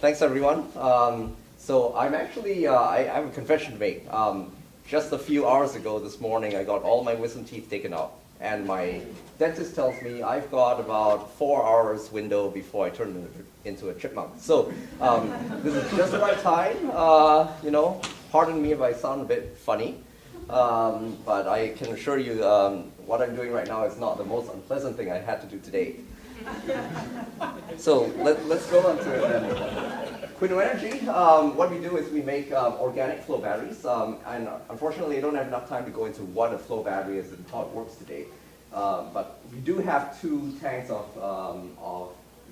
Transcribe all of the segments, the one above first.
Thanks, everyone. So I'm actually, I have a confession to make. Just a few hours ago this morning, I got all my wisdom teeth taken out. And my dentist tells me I've got about 4 hours window before I turn into a chipmunk. So this is just the right time. Pardon me if I sound a bit funny. But I can assure you what I'm doing right now is not the most unpleasant thing I had to do today. So let's go on to Quino Energy. What we do is we make organic flow batteries. And unfortunately, I don't have enough time to go into what a flow battery is and how it works today. But we do have 2 tanks of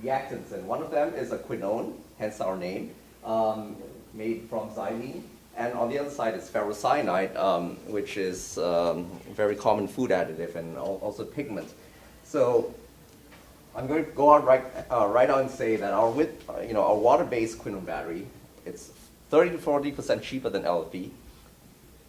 reactants, and one of them is a quinone, hence our name, made from xylene. And on the other side is ferrocyanide, which is a very common food additive and also pigment. So I'm going to go out right out and say that our water-based quinone battery, it's 30 to 40% cheaper than LFP.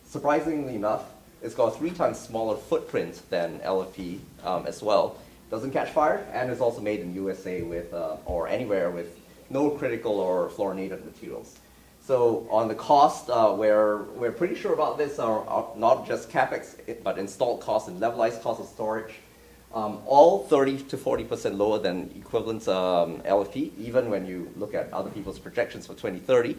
Surprisingly enough, it's got a 3 times smaller footprint than LFP as well. Doesn't catch fire, and it's also made in USA with or anywhere with no critical or fluorinated materials. So on the cost, we're pretty sure about this are not just capex, but installed cost and levelized cost of storage. All 30 to 40% lower than equivalent LFP, even when you look at other people's projections for 2030.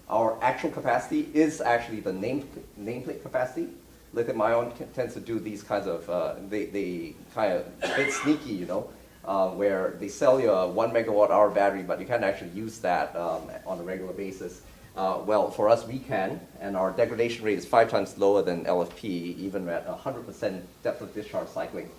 Our actual capacity is actually the nameplate capacity. Lithium-ion tends to do these kinds of, they kind of a bit sneaky, where they sell you a 1 megawatt hour battery, but you can't actually use that on a regular basis. Well, for us, we can, and our degradation rate is 5 times lower than LFP, even at 100% depth of discharge cycling.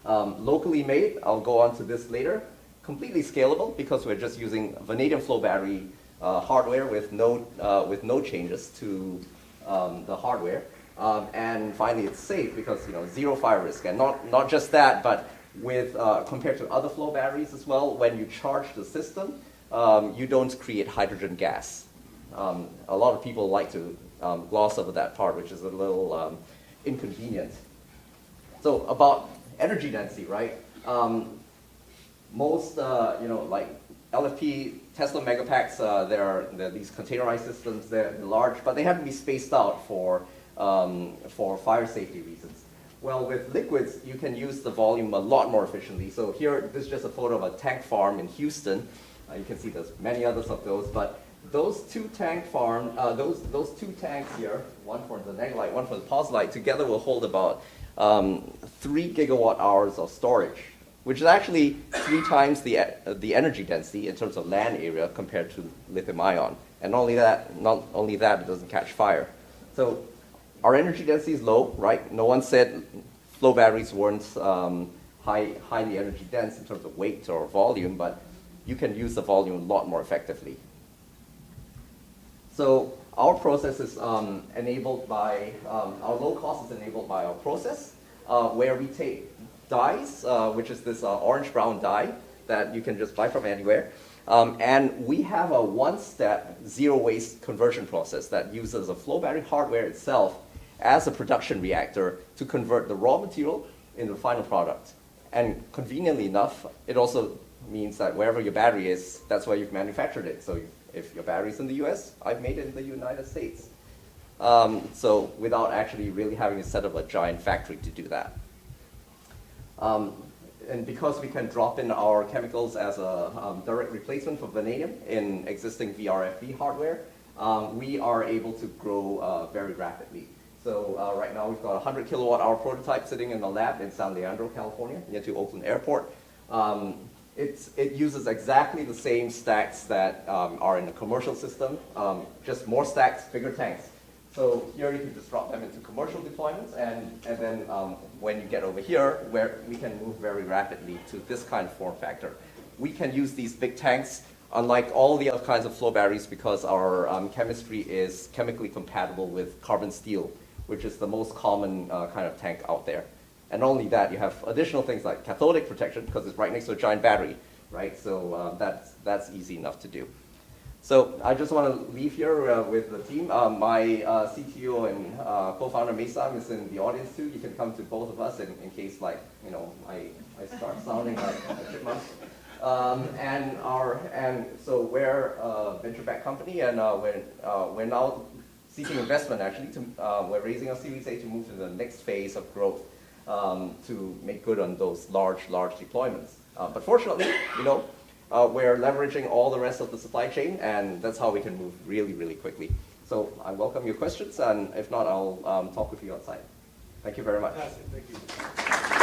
Locally made, I'll go on to this later. Completely scalable because we're just using vanadium flow battery hardware with no changes to the hardware. And finally, it's safe because zero fire risk, and not just that, but with compared to other flow batteries as well, when you charge the system, you don't create hydrogen gas. A lot of people like to gloss over that part, which is a little inconvenient. So about energy density, right? Most, like LFP, Tesla Megapacks, they're these containerized systems. They're large, but they have to be spaced out for fire safety reasons. Well, with liquids, you can use the volume a lot more efficiently. So here, this is just a photo of a tank farm in Houston. You can see there's many others of those, but those 2 tank farm, those 2 tanks here, one for the Negalite, one for the Posilite, together will hold about 3 gigawatt hours of storage, which is actually 3 times the energy density in terms of land area compared to lithium-ion. And not only that, it doesn't catch fire. So our energy density is low, right? No one said flow batteries weren't highly energy dense in terms of weight or volume, but you can use the volume a lot more effectively. So our process is enabled by, our low cost is enabled by our process, where we take dyes, which is this orange-brown dye that you can just buy from anywhere. And we have a 1-step zero-waste conversion process that uses a flow battery hardware itself as a production reactor to convert the raw material into the final product. And conveniently enough, it also means that wherever your battery is, that's where you've manufactured it. So if your battery's in the US, I've made it in the United States. So without actually really having to set up a giant factory to do that. And because we can drop in our chemicals as a direct replacement for vanadium in existing VRFB hardware, we are able to grow very rapidly. So right now we've got a 100 kilowatt hour prototype sitting in the lab in San Leandro, California, near to Oakland Airport. It uses exactly the same stacks that are in the commercial system, just more stacks, bigger tanks. So here you can just drop them into commercial deployments, and then when you get over here, where we can move very rapidly to this kind of form factor. We can use these big tanks, unlike all the other kinds of flow batteries, because our chemistry is chemically compatible with carbon steel, which is the most common kind of tank out there. And not only that, you have additional things like cathodic protection, because it's right next to a giant battery, right? So that's easy enough to do. So I just want to leave here with the team. My CTO and co-founder Mesam is in the audience too. You can come to both of us in case, like, I start sounding like a chipmunk. And so we're a venture-backed company, and we're now seeking investment. Actually, we're raising our Series A to move to the next phase of growth to make good on those large deployments. But fortunately, we're leveraging all the rest of the supply chain, and that's how we can move really quickly. So I welcome your questions, and if not, I'll talk with you outside. Thank you very much. Fantastic. Thank you.